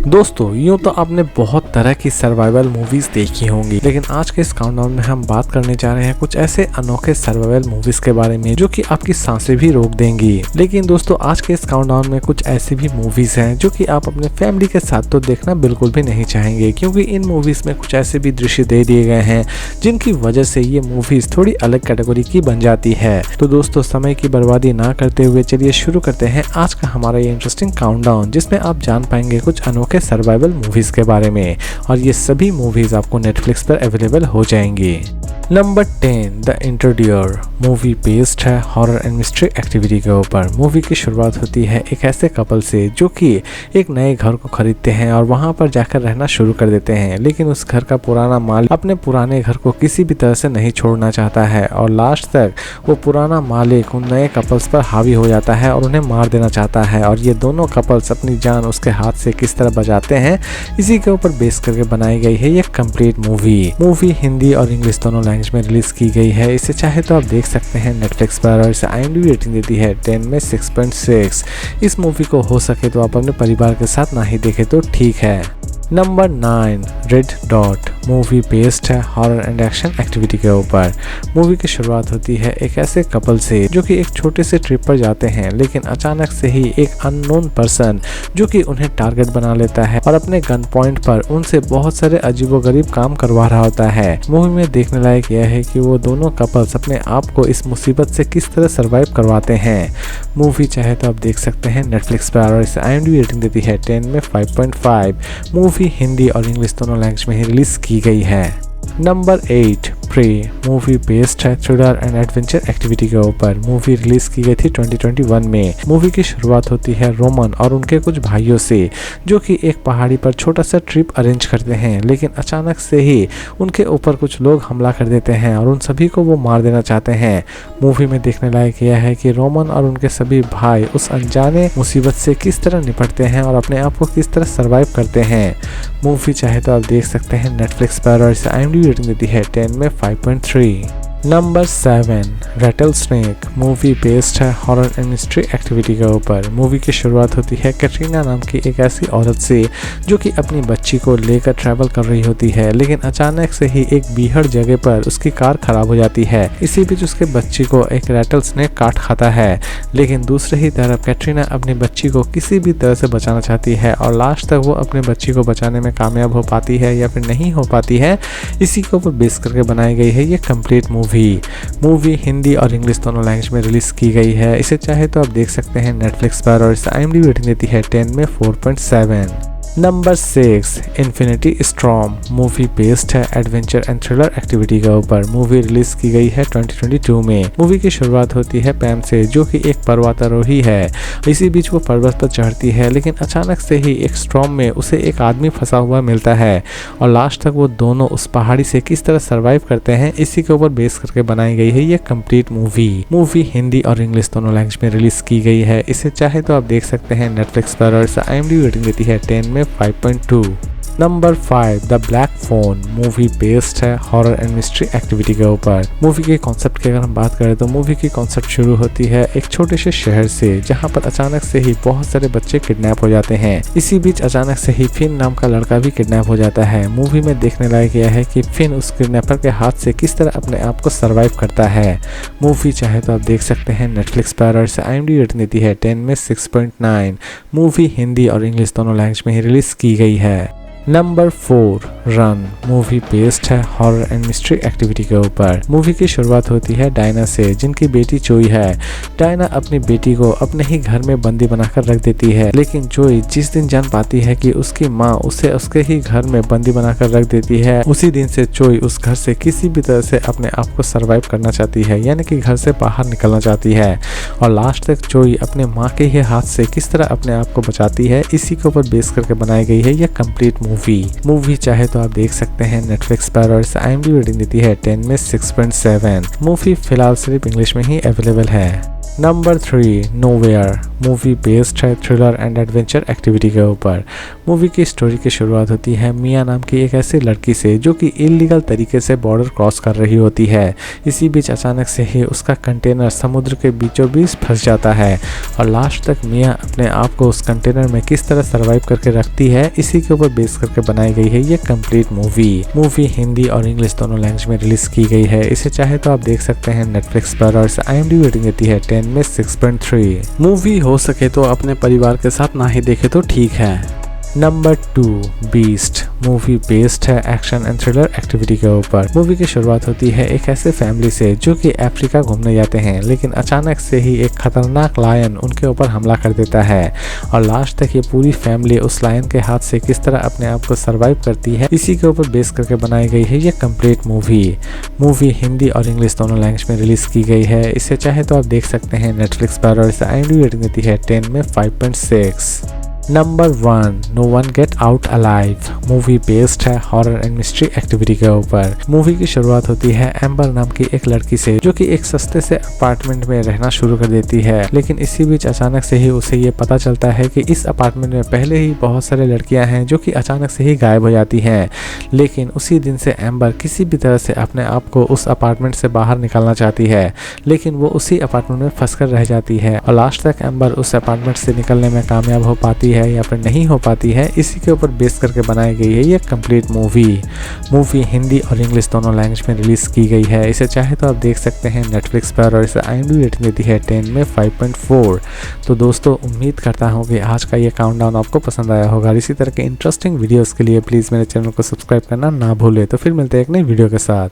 दोस्तों यूँ तो आपने बहुत तरह की सर्वाइवल मूवीज देखी होंगी, लेकिन आज के इस काउंटडाउन में हम बात करने जा रहे हैं कुछ ऐसे अनोखे सर्वाइवल मूवीज के बारे में जो कि आपकी सांसें भी रोक देंगी। लेकिन दोस्तों आज के इस काउंटडाउन में कुछ ऐसी भी मूवीज हैं जो कि आप अपने फैमिली के साथ तो देखना बिल्कुल भी नहीं चाहेंगे, क्योंकि इन मूवीज में कुछ ऐसे भी दृश्य दे दिए गए हैं जिनकी वजह से ये मूवीज थोड़ी अलग कैटेगरी की बन जाती है। तो दोस्तों समय की बर्बादी ना करते हुए चलिए शुरू करते हैं आज का हमारा ये इंटरेस्टिंग काउंटडाउन, जिसमें आप जान पाएंगे कुछ अनोखे सर्वाइवल मूवीज के बारे में, और ये सभी मूवीज आपको नेटफ्लिक्स पर अवेलेबल हो जाएंगी। Number 10 the introducer movie based है हॉरर एंड मिस्ट्री एक्टिविटी के ऊपर। मूवी की शुरुआत होती है एक ऐसे कपल से जो कि एक नए घर को खरीदते हैं और वहां पर जाकर रहना शुरू कर देते हैं, लेकिन उस घर का पुराना मालिक अपने पुराने घर को किसी भी तरह से नहीं छोड़ना चाहता है और लास्ट तक वो पुराना मालिक उन नए कपल्स पर हावी हो जाता है और उन्हें मार देना चाहता है। और ये दोनों कपल्स अपनी जान उसके हाथ से किस तरह बचाते हैं, इसी के ऊपर बेस करके बनाई गई है ये कंप्लीट मूवी हिंदी और इंग्लिश दोनों लैंग्वेज में रिलीज की गई है। इसे चाहे तो आप देख सकते हैं नेटफ्लिक्स पर, और इसे IMDb रेटिंग देती है 10 में 6.6। इस मूवी को हो सके तो आप अपने परिवार के साथ ना ही देखें तो ठीक है। Number 9 red dot movie based है हॉरर एंड एक्शन एक्टिविटी के ऊपर। मूवी की शुरुआत होती है एक ऐसे कपल से जो कि एक छोटे से ट्रिप पर जाते हैं, लेकिन अचानक से ही एक अननोन पर्सन जो कि उन्हें टारगेट बना लेता है और अपने गन पॉइंट पर उनसे बहुत सारे अजीबोगरीब काम करवा रहा होता है। मूवी में देखने लायक यह है कि वो दोनों कपल्स अपने आप को इस मुसीबत से किस तरह सर्वाइव करवाते हैं। मूवी चाहे तो आप देख सकते हैं नेटफ्लिक्स पर, और इसे IMDb रेटिंग देती है 10 में 5.5। मूवी हिंदी और इंग्लिश दोनों लैंग्वेज में ही रिलीज की गई है। नंबर 8 प्रे मूवी बेस्ड है थ्रिलर एंड एडवेंचर एक्टिविटी के ऊपर। मूवी रिलीज की गई थी 2021 में। मूवी की शुरुआत होती है रोमन और उनके कुछ भाइयों से जो कि एक पहाड़ी पर छोटा सा ट्रिप अरेंज करते हैं, लेकिन अचानक से ही उनके ऊपर कुछ लोग हमला कर देते हैं और उन सभी को वो मार देना चाहते हैं। मूवी में देखने लायक यह है कि रोमन और उनके सभी भाई उस अनजाने मुसीबत से किस तरह निपटते हैं और अपने आप को किस तरह सर्वाइव करते हैं। मूवी चाहे तो आप देख सकते हैं नेटफ्लिक्स पर, और इसे IMDb रेटिंग देती है 10 में 5.3। Number 7 rattle snake movie based है हॉरर एंड मिस्ट्री एक्टिविटी के ऊपर। मूवी की शुरुआत होती है कैटरीना नाम की एक ऐसी औरत से जो कि अपनी बच्ची को लेकर ट्रैवल कर रही होती है, लेकिन अचानक से ही एक बीहड़ जगह पर उसकी कार खराब हो जाती है। इसी बीच उसके बच्ची को एक रैटल स्नेक काट खाता है, लेकिन दूसरे ही तरफ कैटरीना अपनी बच्ची को किसी भी तरह से बचाना चाहती है और लास्ट तक वो अपने बच्ची को बचाने में कामयाब हो पाती है या फिर नहीं हो पाती है। इसी के ऊपर बेस करके बनाई गई है ये कंप्लीट मूवी हिंदी और इंग्लिश दोनों लैंग्वेज में रिलीज की गई है। इसे चाहे तो आप देख सकते हैं नेटफ्लिक्स पर, और इसे IMDb रेटिंग देती है 10 में 4.7। Number 6 infinity storm movie based है एडवेंचर एंड थ्रिलर एक्टिविटी के ऊपर। मूवी रिलीज की गई है 2022 में। मूवी की शुरुआत होती है पैम से जो कि एक पर्वतारोही है। इसी बीच वो पर्वत पर चढ़ती है, लेकिन अचानक से ही एक स्टॉर्म में उसे एक आदमी फंसा हुआ मिलता है और लास्ट तक वो दोनों उस पहाड़ी से किस तरह सर्वाइव करते हैं, इसी के ऊपर बेस करके बनाई गई है ये कंप्लीट मूवी हिंदी और इंग्लिश दोनों लैंग्वेज में रिलीज की गई है। इसे चाहे तो आप देख सकते हैं नेटफ्लिक्स पर, और इसे IMDb रेटिंग देती है 10 में 5.2। Number 5 the black phone movie based है हॉरर एंड मिस्ट्री एक्टिविटी के ऊपर। मूवी के कॉन्सेप्ट की अगर हम बात करें तो मूवी की कॉन्सेप्ट शुरू होती है एक छोटे से शहर से जहां पर अचानक से ही बहुत सारे बच्चे किडनैप हो जाते हैं। इसी बीच अचानक से ही फिन नाम का लड़का भी किडनैप हो जाता है। मूवी में देखने लायक यह है कि फिन उस किडनैपर के हाथ से किस तरह अपने आप को सर्वाइव करता है। मूवी चाहे तो आप देख सकते हैं नेटफ्लिक्स पर, और इसे IMDb रेटिंग देती है 10 में 6.9। मूवी हिंदी और इंग्लिश दोनों लैंग्वेज में ही रिलीज की गई है। नंबर 4 रन मूवी बेस्ड है हॉरर एंड मिस्ट्री एक्टिविटी के ऊपर। मूवी की शुरुआत होती है डायना से जिनकी बेटी जोई है। डायना अपनी बेटी को अपने ही घर में बंदी बनाकर रख देती है, लेकिन जोई जिस दिन जान पाती है कि उसकी माँ उसे उसके ही घर में बंदी बनाकर रख देती है, उसी दिन से जोई उस घर से किसी भी तरह से अपने आप को सर्वाइव करना चाहती है, यानी कि घर से बाहर निकलना चाहती है। और लास्ट तक जोई अपने माँ के ही हाथ से किस तरह अपने आप को बचाती है, इसी के ऊपर बेस करके बनाई गई है यह कंप्लीट मूवी चाहे तो आप देख सकते हैं नेटफ्लिक्स पर, और इसे IMDb रेटिंग देती है 10 में 6.7। मूवी फिलहाल सिर्फ इंग्लिश में ही अवेलेबल है। नंबर 3 नोवेयर मूवी बेस्ड है थ्रिलर एंड एडवेंचर एक्टिविटी के ऊपर। मूवी की स्टोरी की शुरुआत होती है मिया नाम की एक ऐसी लड़की से जो कि इलीगल तरीके से बॉर्डर क्रॉस कर रही होती है। इसी बीच अचानक से ही उसका कंटेनर समुद्र के बीचों बीच फंस जाता है और लास्ट तक मिया अपने आप को उस कंटेनर में किस तरह सर्वाइव करके रखती है, इसी के ऊपर बेस करके बनाई गई है ये कंप्लीट मूवी हिंदी और इंग्लिश दोनों लैंग्वेज में रिलीज की गई है। इसे चाहे तो आप देख सकते हैं नेटफ्लिक्स पर और इसे IMDb रेटिंग देती है 10 में 6.3। मूवी हो सके तो अपने परिवार के साथ ना ही देखे तो ठीक है। नंबर 2 बीस्ट मूवी बेस्ड है एक्शन एंड थ्रिलर एक्टिविटी के ऊपर। मूवी की शुरुआत होती है एक ऐसे फैमिली से जो कि अफ्रीका घूमने जाते हैं, लेकिन अचानक से ही एक खतरनाक लायन उनके ऊपर हमला कर देता है और लास्ट तक ये पूरी फैमिली उस लायन के हाथ से किस तरह अपने आप को सर्वाइव करती है, इसी के ऊपर बेस करके बनाई गई है ये कंप्लीट मूवी हिंदी और इंग्लिश दोनों लैंग्वेज में रिलीज की गई है। इसे चाहे तो आप देख सकते हैं नेटफ्लिक्स पर और इसे IMDb रेटिंग देती है 10 में 5.6। Number 1 no one get out alive movie based है हॉरर एंड मिस्ट्री एक्टिविटी के ऊपर। मूवी की शुरुआत होती है एम्बर नाम की एक लड़की से जो कि एक सस्ते से अपार्टमेंट में रहना शुरू कर देती है, लेकिन इसी बीच अचानक से ही उसे ये पता चलता है कि इस अपार्टमेंट में पहले ही बहुत सारे लड़कियां हैं जो कि अचानक से ही गायब हो जाती हैं। लेकिन उसी दिन से एम्बर किसी भी तरह से अपने आप को उस अपार्टमेंट से बाहर निकालना चाहती है, लेकिन वो उसी अपार्टमेंट में फंस कर रह जाती है और लास्ट तक एम्बर उस अपार्टमेंट से निकलने में कामयाब हो पाती है या फिर नहीं हो पाती है, इसी के ऊपर बेस करके बनाई गई है ये कंप्लीट मूवी हिंदी और इंग्लिश दोनों लैंग्वेज में रिलीज की गई है। इसे चाहे तो आप देख सकते हैं नेटफ्लिक्स पर और इसे IMDb रेटिंग देती है 10 में 5.4। तो दोस्तों उम्मीद करता हूँ कि आज का ये काउंटडाउन आपको पसंद आया होगा। इसी तरह के इंटरेस्टिंग वीडियोस के लिए प्लीज़ मेरे चैनल को सब्सक्राइब करना ना भूलें। तो फिर मिलते हैं एक नई वीडियो के साथ।